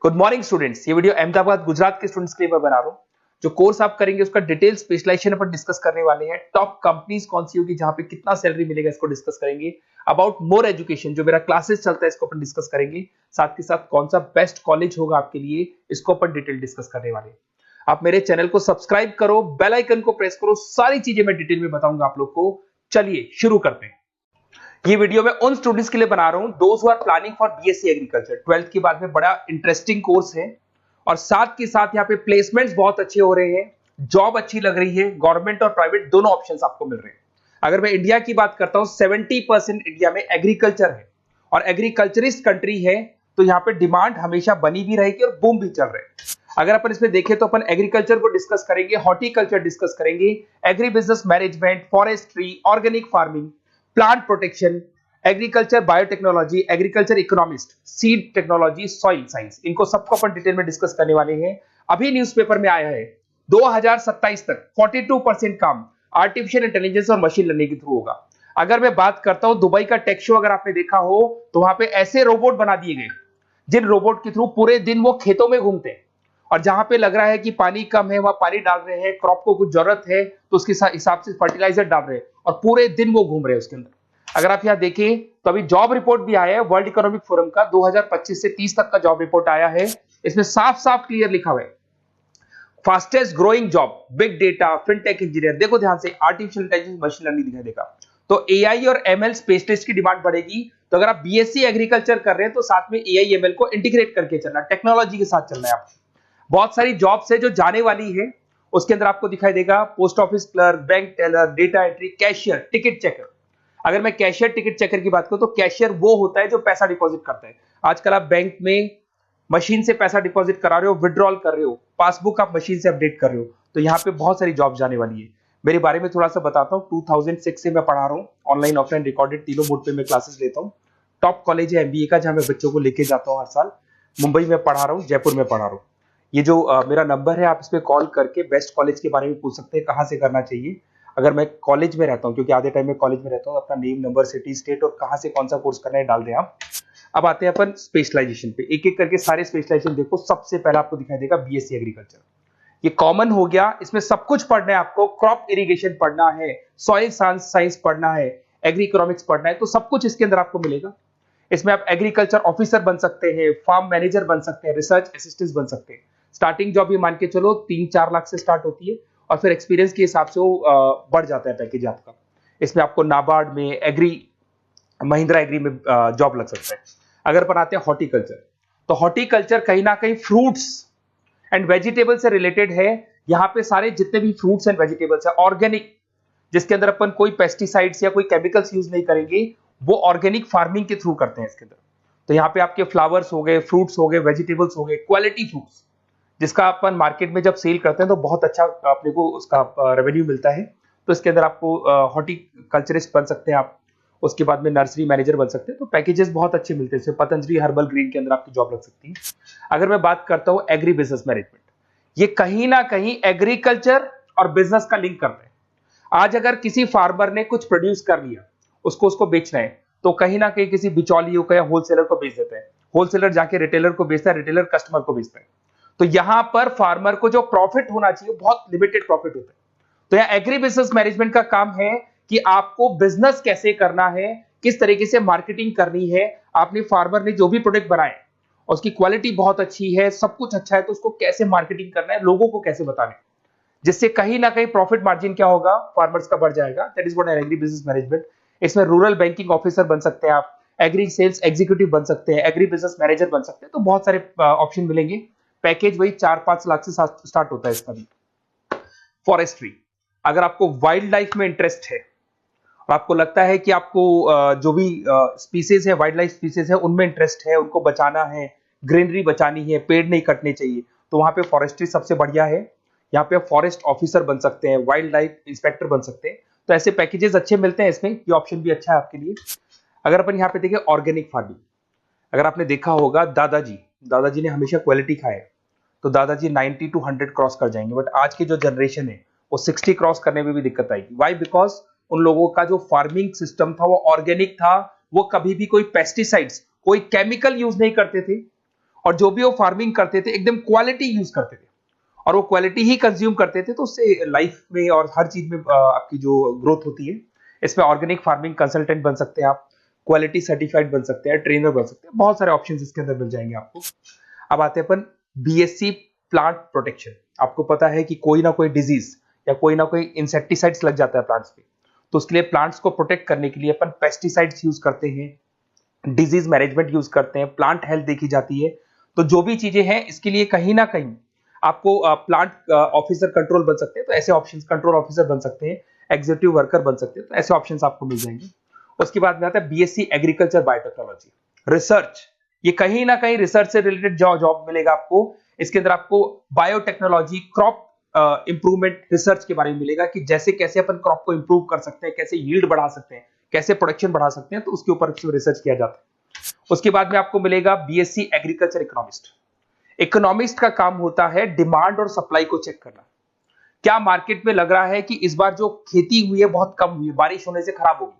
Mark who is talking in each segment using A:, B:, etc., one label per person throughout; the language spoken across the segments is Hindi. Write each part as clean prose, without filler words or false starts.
A: Good morning students. ये वीडियो अहमदाबाद गुजरात के स्टूडेंट्स के लिए मैं बना रहा हूँ। जो कोर्स आप करेंगे उसका डिटेल स्पेशलाइजेशन पर डिस्कस करने वाले हैं। टॉप कंपनीज कौन सी होगी, जहां पे कितना सैलरी मिलेगा, इसको डिस्कस करेंगे। अबाउट मोर एजुकेशन, जो मेरा क्लासेस चलता है, इसको अपन डिस्कस करेंगे। साथ के साथ कौन सा बेस्ट कॉलेज होगा आपके लिए, इसको अपन डिटेल डिस्कस करने वाले हैं। आप मेरे चैनल को सब्सक्राइब करो, बेल आइकन को प्रेस करो, सारी चीजें मैं डिटेल में बताऊंगा आप लोग को। चलिए शुरू करते हैं। ये वीडियो मैं उन स्टूडेंट्स के लिए बना रहा हूं those who are planning for BSc agriculture. 12th के बाद में बड़ा इंटरेस्टिंग कोर्स है और साथ के साथ यहाँ पे प्लेसमेंट्स बहुत अच्छे हो रहे हैं, जॉब अच्छी लग रही है, गवर्नमेंट और प्राइवेट दोनों ऑप्शंस आपको मिल रहे हैं। अगर मैं इंडिया की बात करता हूं, 70% इंडिया में एग्रीकल्चर है और एग्रीकल्चरिस्ट कंट्री है, तो यहाँ पे डिमांड हमेशा बनी भी रहेगी और बूम भी चल रहे हैं। अगर अपन इसमें देखें तो अपन एग्रीकल्चर को डिस्कस करेंगे, हॉर्टिकल्चर डिस्कस करेंगे, agri business management, forestry, organic farming, plant protection, agriculture biotechnology, agriculture economist, seed technology, soil science, इनको सबको अपन डिटेल में डिस्कस करने वाले हैं। अभी न्यूज़पेपर में आया है 2027 तक 42% काम आर्टिफिशियल इंटेलिजेंस और मशीन लर्निंग के थ्रू होगा। अगर मैं बात करता हूं दुबई का टेक शो, अगर आपने देखा हो तो वहां पे ऐसे रोबोट बना दिए गए, जिन रोबोट के थ्रू पूरे दिन वो खेतों में घूमते हैं और जहां पे लग रहा है कि पानी कम है, वहां पानी डाल रहे हैं, क्रॉप को कुछ जरूरत है तो उसके हिसाब से फर्टिलाइजर डाल रहे हैं और पूरे दिन वो घूम रहे हैं उसके अंदर। अगर आप यहां देखें तो अभी जॉब रिपोर्ट भी आया है वर्ल्ड इकोनॉमिक फोरम का, 2025 से 30 तक का जॉब रिपोर्ट आया है। इसमें साफ साफ क्लियर लिखा हुआ है, fastest growing job, big data, fintech engineer. देखो ध्यान से, आर्टिफिशियल इंटेलिजेंस, मशीन लर्निंग दिखाई देगा, तो एआई और एमएल स्पेशलिस्ट की डिमांड बढ़ेगी। तो अगर आप बीएससी एग्रीकल्चर कर रहे हैं तो साथ में एआई एमएल को इंटीग्रेट करके चलना, टेक्नोलॉजी के साथ चलना है आपको। बहुत सारी जॉब्स है जो जाने वाली है, उसके अंदर आपको दिखाई देगा post office clerk, bank teller, data entry, cashier, ticket checker. अगर मैं कैशियर टिकट चेकर की बात करूं तो कैशियर वो होता है जो पैसा डिपॉजिट करता है। आजकल आप बैंक में मशीन से पैसा डिपॉजिट करा रहे हो, विड्रॉल कर रहे हो, पासबुक आप मशीन से अपडेट कर रहे हो, तो यहाँ पे बहुत सारी जॉब जाने वाली है। मेरे बारे में थोड़ा सा बताता हूँ। 2006 से मैं पढ़ा रहा हूँ, ऑनलाइन ऑफलाइन रिकॉर्डेड तीनों मोड पे मैं क्लासेस लेता हूँ। टॉप कॉलेज है एमबीए का, जहां मैं बच्चों को लेके जाता हूँ हर साल। मुंबई में पढ़ा रहा हूँ, जयपुर में पढ़ा रहा हूँ। ये जो मेरा नंबर है, आप इस पे कॉल करके बेस्ट कॉलेज के बारे में पूछ सकते हैं, कहाँ से करना चाहिए। अगर मैं कॉलेज में रहता हूँ, क्योंकि आधे टाइम में कॉलेज में रहता हूँ, अपना नेम, नंबर, सिटी, स्टेट और कहाँ से कौन सा कोर्स करना है डाल दें आप। अब आते हैं अपन स्पेशलाइजेशन पे, एक एक करके सारे स्पेशलाइजेशन देखो। सबसे पहला आपको दिखाई देगा बीएससी एग्रीकल्चर, ये कॉमन हो गया। इसमें सब कुछ पढ़ना है आपको, क्रॉप इरिगेशन पढ़ना है, सॉइल साइंस पढ़ना है, एग्री इकोनॉमिक्स पढ़ना है, तो सब कुछ इसके अंदर आपको मिलेगा। इसमें आप एग्रीकल्चर ऑफिसर बन सकते हैं, फार्म मैनेजर बन सकते हैं, रिसर्च असिस्टेंट बन सकते हैं। स्टार्टिंग जॉब ये मान के चलो 3-4 लाख से स्टार्ट होती है और फिर एक्सपीरियंस के हिसाब से वो बढ़ जाता है पैकेज आपका। इसमें आपको नाबार्ड में, एग्री, महिंद्रा एग्री में जॉब लग सकता है। अगर अपन आते हैं हॉर्टिकल्चर, तो हॉर्टिकल्चर कहीं ना कहीं फ्रूट्स एंड वेजिटेबल से रिलेटेड है। यहाँ पे सारे जितने भी फ्रूट्स एंड वेजिटेबल्स है ऑर्गेनिक, जिसके अंदर अपन कोई पेस्टिसाइड्स या कोई केमिकल्स यूज नहीं करेंगे, वो ऑर्गेनिक फार्मिंग के थ्रू करते हैं इसके अंदर। तो यहाँ पे आपके फ्लावर्स हो गए, फ्रूट्स हो गए, वेजिटेबल्स हो गए, क्वालिटी फ्रूट्स, जिसका अपन मार्केट में जब सेल करते हैं तो बहुत अच्छा अपने को उसका रेवेन्यू मिलता है। तो इसके अंदर आपको हॉर्टिकल्चरिस्ट बन सकते हैं आप, उसके बाद में नर्सरी मैनेजर बन सकते हैं। तो पैकेजेस बहुत अच्छे मिलते हैं इसमें। पतंजलि हर्बल ग्रीन के अंदर आपकी जॉब लग सकती है। अगर मैं बात करता हूँ एग्री बिजनेस मैनेजमेंट, ये कहीं ना कहीं एग्रीकल्चर और बिजनेस का लिंक करते हैं। आज अगर किसी फार्मर ने कुछ प्रोड्यूस कर लिया, उसको बेचना है, तो कहीं ना कहीं किसी बिचौलियों को या होलसेलर को बेच देते हैं। होलसेलर जाके रिटेलर को बेचता है, रिटेलर कस्टमर को बेचता है। तो यहां पर फार्मर को जो प्रॉफिट होना चाहिए बहुत लिमिटेड प्रॉफिट होता है। तो यहां एग्री बिजनेस मैनेजमेंट का काम है कि आपको बिजनेस कैसे करना है, किस तरीके से मार्केटिंग करनी है। आपने फार्मर ने जो भी प्रोडक्ट बनाए और उसकी क्वालिटी बहुत अच्छी है, सब कुछ अच्छा है, तो उसको कैसे मार्केटिंग करना है, लोगों को कैसे बताना है, जिससे कहीं ना कहीं प्रॉफिट मार्जिन क्या होगा, फार्मर्स का बढ़ जाएगा। That is what agri business management. इसमें रूरल बैंकिंग ऑफिसर बन सकते हैं आप, एग्री सेल्स एग्जीक्यूटिव बन सकते हैं, एग्री बिजनेस मैनेजर बन सकते हैं। तो बहुत सारे ऑप्शन मिलेंगे। पैकेज वही 4-5 लाख से स्टार्ट होता है इसका भी। फॉरेस्ट्री, अगर आपको वाइल्ड लाइफ में इंटरेस्ट है और आपको लगता है कि आपको जो भी स्पीसीज है, वाइल्ड लाइफ स्पीसीज है, उनमें इंटरेस्ट है, उनको बचाना है, ग्रीनरी बचानी है, पेड़ नहीं कटने चाहिए, तो वहां पे फॉरेस्ट्री सबसे बढ़िया है। यहाँ पे फॉरेस्ट ऑफिसर बन सकते हैं, वाइल्ड लाइफ इंस्पेक्टर बन सकते हैं। तो ऐसे पैकेजेस अच्छे मिलते हैं इसमें, ये ऑप्शन भी अच्छा है आपके लिए। अगर अपन यहाँ पे देखें ऑर्गेनिक फार्मिंग, अगर आपने देखा होगा दादाजी ने हमेशा क्वालिटी खाया, तो दादाजी 90 to 100 क्रॉस कर जाएंगे। बट आज की जो जनरेशन है वो 60 क्रॉस करने में भी दिक्कत आएगी। वाई? बिकॉज उन लोगों का जो फार्मिंग सिस्टम था वो ऑर्गेनिक था, वो कभी भी कोई पेस्टिसाइड्स, कोई केमिकल यूज नहीं करते थे और जो भी वो फार्मिंग करते थे एकदम क्वालिटी यूज करते थे और वो क्वालिटी ही कंज्यूम करते थे, तो उससे लाइफ में और हर चीज में आपकी जो ग्रोथ होती है, इसमें ऑर्गेनिक फार्मिंग कंसल्टेंट बन सकते हैं आप, क्वालिटी सर्टिफाइड बन सकते हैं, ट्रेनर बन सकते हैं, बहुत सारे ऑप्शंस इसके अंदर मिल जाएंगे आपको। अब आते हैं अपन बीएससी प्लांट प्रोटेक्शन। आपको पता है कि कोई ना कोई डिजीज या कोई ना कोई इंसेक्टिसाइड्स लग जाता है प्लांट्स पे, तो उसके लिए प्लांट्स को प्रोटेक्ट करने के लिए अपन पेस्टिसाइड्स यूज करते हैं, डिजीज मैनेजमेंट यूज करते हैं, प्लांट हेल्थ देखी जाती है। तो जो भी चीजें हैं इसके लिए कहीं ना कहीं आपको प्लांट ऑफिसर कंट्रोल बन सकते हैं, तो ऐसे ऑप्शंस, कंट्रोल ऑफिसर बन सकते हैं, एग्जीक्यूटिव वर्कर बन सकते हैं, तो ऐसे ऑप्शंस आपको मिल जाएंगे। उसके बाद में आता है बीएससी एग्रीकल्चर बायोटेक्नोलॉजी, रिसर्च। ये कहीं ना कहीं रिसर्च से रिलेटेड जॉब मिलेगा आपको। इसके अंदर आपको बायोटेक्नोलॉजी, क्रॉप इंप्रूवमेंट रिसर्च के बारे में मिलेगा कि जैसे कैसे अपन क्रॉप को इंप्रूव कर सकते हैं, कैसे यील्ड बढ़ा सकते हैं, कैसे प्रोडक्शन बढ़ा सकते हैं, तो उसके ऊपर रिसर्च किया जाता है। उसके बाद में आपको मिलेगा बीएससी एग्रीकल्चर इकोनॉमिस्ट। इकोनॉमिस्ट का काम होता है डिमांड और सप्लाई को चेक करना। क्या मार्केट में लग रहा है कि इस बार जो खेती हुई है बहुत कम हुई है, बारिश होने से खराब होगी,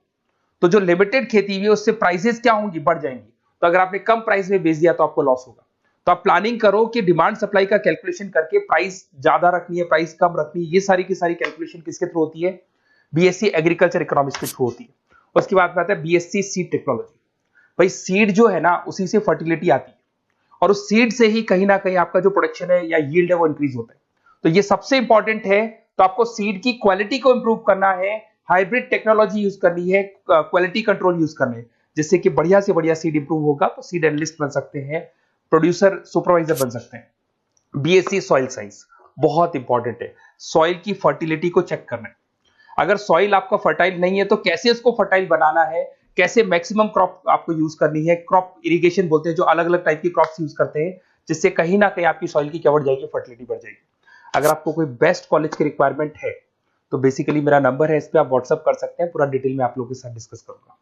A: तो जो लिमिटेड खेती हुई है उससे प्राइसेस क्या होंगी, बढ़ जाएंगी। तो अगर आपने कम प्राइस में बेच दिया तो आपको लॉस होगा। तो आप प्लानिंग करो कि डिमांड सप्लाई का कैलकुलेशन करके प्राइस ज्यादा रखनी है, प्राइस कम रखनी है, ये सारी की सारी कैलकुलेशन किसके थ्रू होती है, बीएससी एग्रीकल्चर इकोनॉमिक्स के थ्रू होती है। उसके बाद में आता है बीएससी सीड टेक्नोलॉजी। भाई सीड जो है ना, उसी से फर्टिलिटी आती है और उस सीड से ही कहीं ना कहीं आपका जो प्रोडक्शन है या यील्ड है वो इंक्रीज होता है। तो ये सबसे इंपॉर्टेंट है। तो आपको सीड की क्वालिटी को इंप्रूव करना है, हाइब्रिड टेक्नोलॉजी यूज करनी है, क्वालिटी कंट्रोल यूज करने हैं, जिससे कि बढ़िया से बढ़िया सीड इंप्रूव होगा। तो सीड एनालिस्ट बन सकते हैं, प्रोड्यूसर सुपरवाइजर बन सकते हैं। बीएससी सॉइल साइंस बहुत इंपॉर्टेंट है, सॉइल की फर्टिलिटी को चेक करना है। अगर सॉइल आपका फर्टाइल नहीं है तो कैसे उसको फर्टाइल बनाना है, कैसे मैक्सिमम क्रॉप आपको यूज करनी है। क्रॉप इरिगेशन बोलते हैं, जो अलग अलग टाइप की क्रॉप्स यूज करते हैं, जिससे कहीं ना कहीं आपकी सॉइल की क्या बढ़ जाएगी, फर्टिलिटी बढ़ जाएगी। अगर आपको कोई बेस्ट कॉलेज की रिक्वायरमेंट है तो बेसिकली मेरा नंबर है, इस पर आप व्हाट्सअप कर सकते हैं, पूरा डिटेल में आप लोगों के साथ डिस्कस करूंगा।